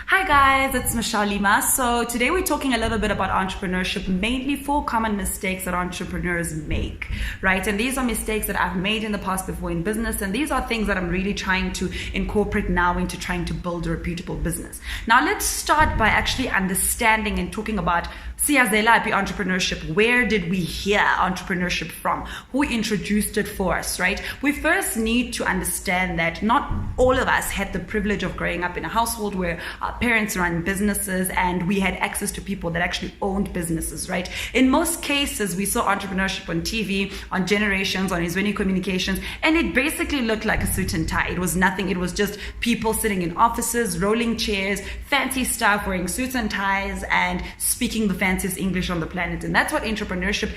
Hi guys, it's Michelle Lima. So today we're talking a little bit about entrepreneurship, mainly 4 common mistakes that entrepreneurs make, right? And these are mistakes that I've made in the past before in business, and these are things that I'm really trying to incorporate now into trying to build a reputable business. Now let's start by actually understanding and talking about siyazela entrepreneurship. Where did we hear entrepreneurship from? Who introduced it for us, right? We first need to understand that not all of us had the privilege of growing up in a household where our parents ran businesses and we had access to people that actually owned businesses, right? In most cases, we saw entrepreneurship on TV, on Generations, on Izweni Communications, and it basically looked like a suit and tie. It was nothing. It was just people sitting in offices, rolling chairs, fancy stuff, wearing suits and ties, and speaking the fanciest English on the planet. And that's what entrepreneurship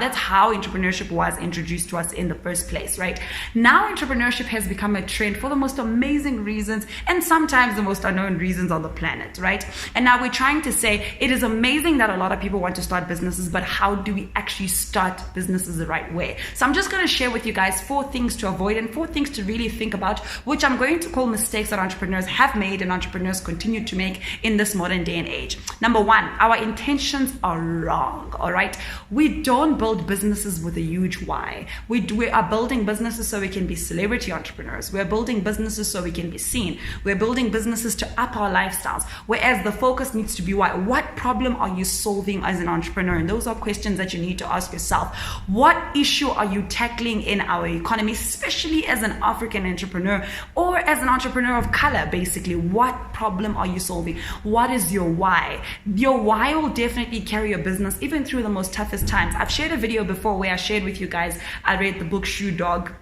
that's how entrepreneurship was introduced to us in the first place, right? Now entrepreneurship has become a trend for the most amazing reasons and sometimes the most unknown reasons on the planet, right? And now we're trying to say it is amazing that a lot of people want to start businesses, but how do we actually start businesses the right way? So I'm just going to share with you guys 4 things to avoid and 4 things to really think about, which I'm going to call mistakes that entrepreneurs have made and entrepreneurs continue to make in this modern day and age. Number 1, our intentions are wrong, all right? We don't build businesses with a huge why. We are building businesses so we can be celebrity entrepreneurs. We're building businesses so we can be seen. We're building businesses to up our lifestyles, whereas the focus needs to be why. What problem are you solving as an entrepreneur? And those are questions that you need to ask yourself. What issue are you tackling in our economy, especially as an African entrepreneur or as an entrepreneur of color, basically? What problem are you solving? What is your why? Your why will definitely carry your business even through the most toughest times. I've shared a video before where I shared with you guys, I read the book Shoe Dog,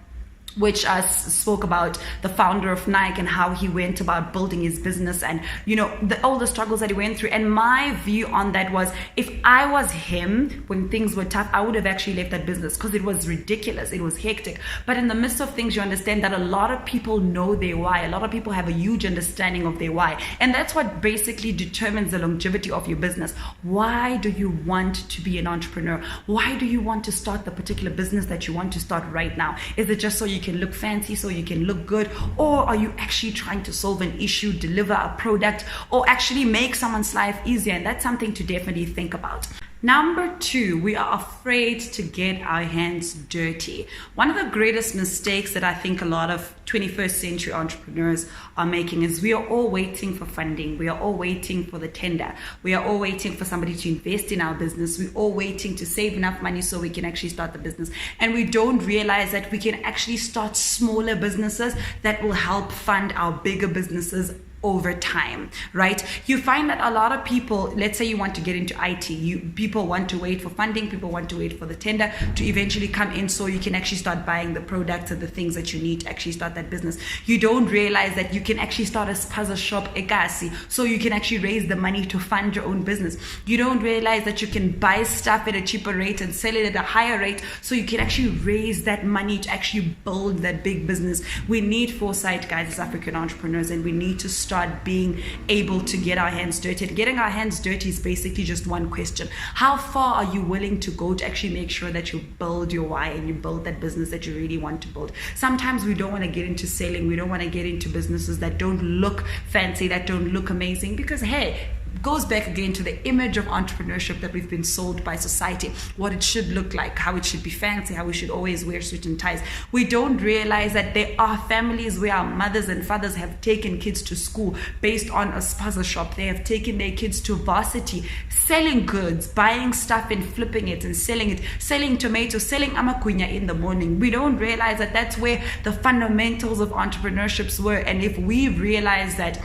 which spoke about the founder of Nike and how he went about building his business and, all the struggles that he went through. And my view on that was, if I was him when things were tough, I would have actually left that business because it was ridiculous. It was hectic. But in the midst of things, you understand that a lot of people know their why. A lot of people have a huge understanding of their why. And that's what basically determines the longevity of your business. Why do you want to be an entrepreneur? Why do you want to start the particular business that you want to start right now? Is it just so you can look fancy, so you can look good, or are you actually trying to solve an issue, deliver a product, or actually make someone's life easier? And that's something to definitely think about. Number 2, we are afraid to get our hands dirty. One of the greatest mistakes that I think a lot of 21st century entrepreneurs are making is we are all waiting for funding. We are all waiting for the tender. We are all waiting for somebody to invest in our business. We're all waiting to save enough money so we can actually start the business. And we don't realize that we can actually start smaller businesses that will help fund our bigger businesses over time, right? You find that a lot of people, let's say you want to get into IT, people want to wait for funding, people want to wait for the tender to eventually come in so you can actually start buying the products and the things that you need to actually start that business. You don't realize that you can actually start a spaza shop ekasi so you can actually raise the money to fund your own business. You don't realize that you can buy stuff at a cheaper rate and sell it at a higher rate so you can actually raise that money to actually build that big business. We need foresight, guys, as African entrepreneurs, and we need to start being able to get our hands dirty. Getting our hands dirty is basically just one question. How far are you willing to go to actually make sure that you build your why and you build that business that you really want to build? Sometimes we don't want to get into selling. We don't want to get into businesses that don't look fancy, that don't look amazing, because hey, goes back again to the image of entrepreneurship that we've been sold by society, what it should look like, how it should be fancy, how we should always wear suit and ties. We don't realize that there are families where our mothers and fathers have taken kids to school based on a spaza shop. They have taken their kids to varsity, selling goods, buying stuff and flipping it and selling it, selling tomatoes, selling amakunya in the morning. We don't realize that that's where the fundamentals of entrepreneurships were. And if we realize that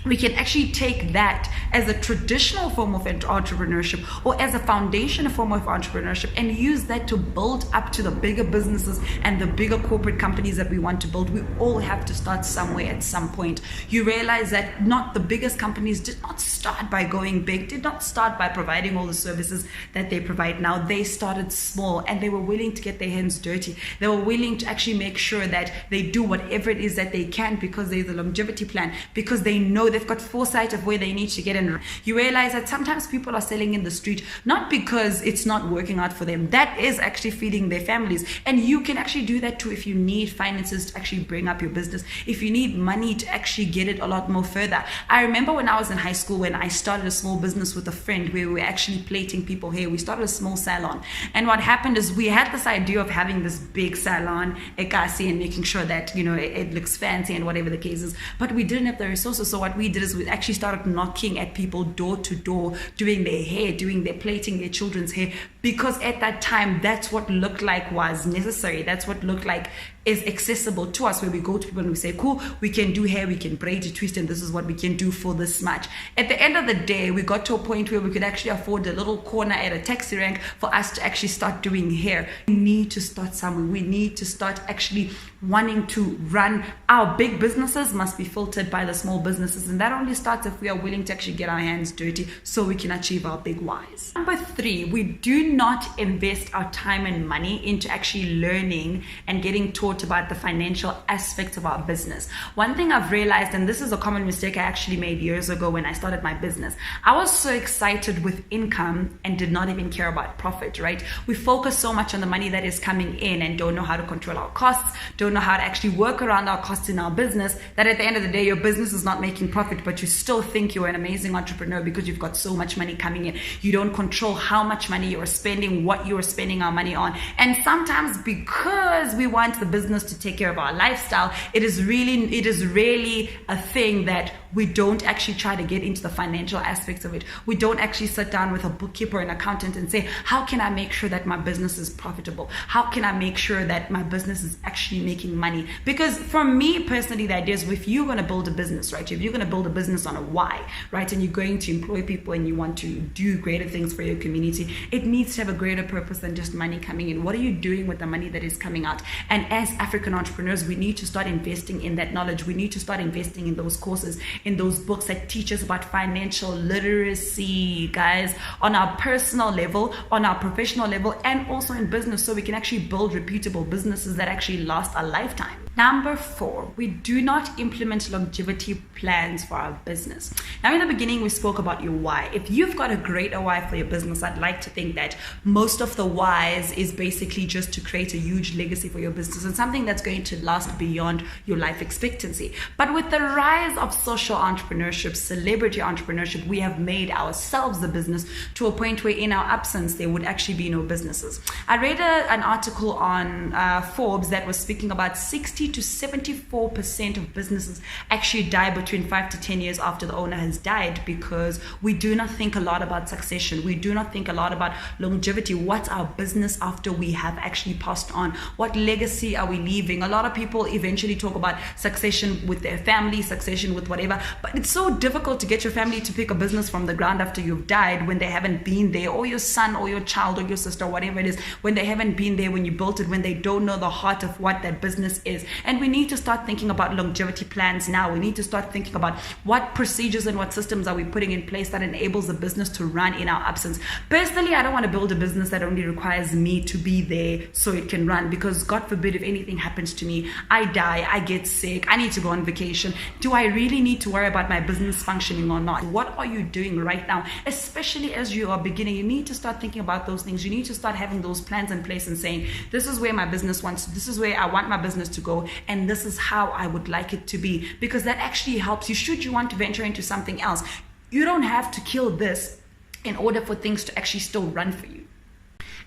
we can actually take that as a traditional form of entrepreneurship or as a foundational form of entrepreneurship and use that to build up to the bigger businesses and the bigger corporate companies that we want to build. We all have to start somewhere at some point. You realize that not the biggest companies did not start by going big, did not start by providing all the services that they provide now. They started small and they were willing to get their hands dirty. They were willing to actually make sure that they do whatever it is that they can because there's a longevity plan, because they know they've got foresight of where they need to get in. You realize that sometimes people are selling in the street, not because it's not working out for them. That is actually feeding their families. And you can actually do that too if you need finances to actually bring up your business, if you need money to actually get it a lot more further. I remember when I was in high school, when I started a small business with a friend where we were actually plating people hair. We started a small salon. And what happened is we had this idea of having this big salon, ekasi, and making sure that, it looks fancy and whatever the case is. But we didn't have the resources. So what we did is we actually started knocking at people door to door, doing their hair, doing their plating their children's hair, because at that time, that's what looked like was necessary. That's what looked like is accessible to us, where we go to people and we say, cool, we can do hair, we can braid it, twist, and this is what we can do for this much. At the end of the day, we got to a point where we could actually afford a little corner at a taxi rank for us to actually start doing hair. We need to start somewhere. We need to start actually wanting to run. Our big businesses must be filtered by the small businesses, and that only starts if we are willing to actually get our hands dirty so we can achieve our big whys. Number 3, we do not invest our time and money into actually learning and getting taught about the financial aspects of our business. One thing I've realized, and this is a common mistake I actually made years ago when I started my business, I was so excited with income and did not even care about profit, right? We focus so much on the money that is coming in and don't know how to control our costs, don't know how to actually work around our costs in our business, that at the end of the day, your business is not making profit, but you still think you're an amazing entrepreneur because you've got so much money coming in. You don't control how much money you're spending, what you're spending our money on. And sometimes because we want the business to take care of our lifestyle, it is really a thing that we don't actually try to get into the financial aspects of it. We don't actually sit down with a bookkeeper and accountant and say, how can I make sure that my business is profitable? How can I make sure that my business is actually making money? Because for me personally, the idea is, if you're going to build a business, right? If you're going to build a business on a why, right? And you're going to employ people and you want to do greater things for your community, it needs to have a greater purpose than just money coming in. What are you doing with the money that is coming out? And as African entrepreneurs, we need to start investing in that knowledge. We need to start investing in those courses, in those books that teach us about financial literacy, guys, on our personal level, on our professional level, and also in business, so we can actually build reputable businesses that actually last a lifetime. Number 4, we do not implement longevity plans for our business. Now, in the beginning, we spoke about your why. If you've got a greater why for your business, I'd like to think that most of the whys is basically just to create a huge legacy for your business and something that's going to last beyond your life expectancy. But with the rise of social entrepreneurship, celebrity entrepreneurship, we have made ourselves the business to a point where in our absence, there would actually be no businesses. I read an article on Forbes that was speaking about 60 to 74% of businesses actually die between 5 to 10 years after the owner has died, because we do not think a lot about succession. We do not think a lot about longevity. What's our business after we have actually passed on? What legacy are we leaving? A lot of people eventually talk about succession with their family, succession with whatever, but it's so difficult to get your family to pick a business from the ground after you've died when they haven't been there, or your son or your child or your sister, whatever it is, when they haven't been there when you built it, when they don't know the heart of what that business is. And we need to start thinking about longevity plans now. We need to start thinking about what procedures and what systems are we putting in place that enables the business to run in our absence. Personally, I don't want to build a business that only requires me to be there so it can run, because God forbid if anything happens to me, I die, I get sick, I need to go on vacation. Do I really need to worry about my business functioning or not? What are you doing right now? Especially as you are beginning, you need to start thinking about those things. You need to start having those plans in place and saying, this is where my business wants, this is where I want my business to go, and this is how I would like it to be, because that actually helps you should you want to venture into something else. You don't have to kill this in order for things to actually still run for you.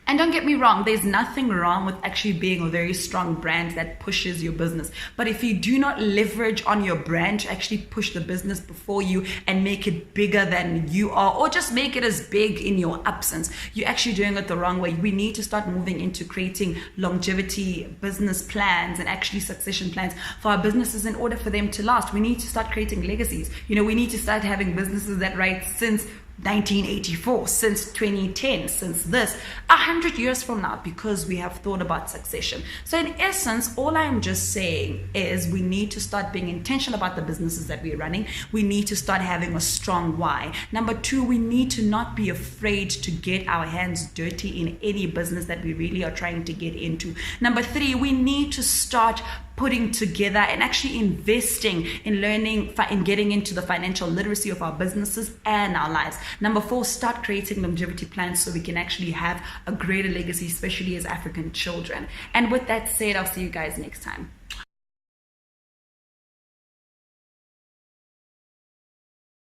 And don't get me wrong, there's nothing wrong with actually being a very strong brand that pushes your business. But if you do not leverage on your brand to actually push the business before you and make it bigger than you are, or just make it as big in your absence, you're actually doing it the wrong way. We need to start moving into creating longevity business plans and actually succession plans for our businesses in order for them to last. We need to start creating legacies. We need to start having businesses that write since 1984, since 2010, since this, 100 years from now, because we have thought about succession. So in essence, all I am just saying is we need to start being intentional about the businesses that we're running. We need to start having a strong why. Number 2, we need to not be afraid to get our hands dirty in any business that we really are trying to get into. Number 3, we need to start putting together and actually investing in learning, in getting into the financial literacy of our businesses and our lives. Number 4, start creating longevity plans so we can actually have a greater legacy, especially as African children. And with that said, I'll see you guys next time.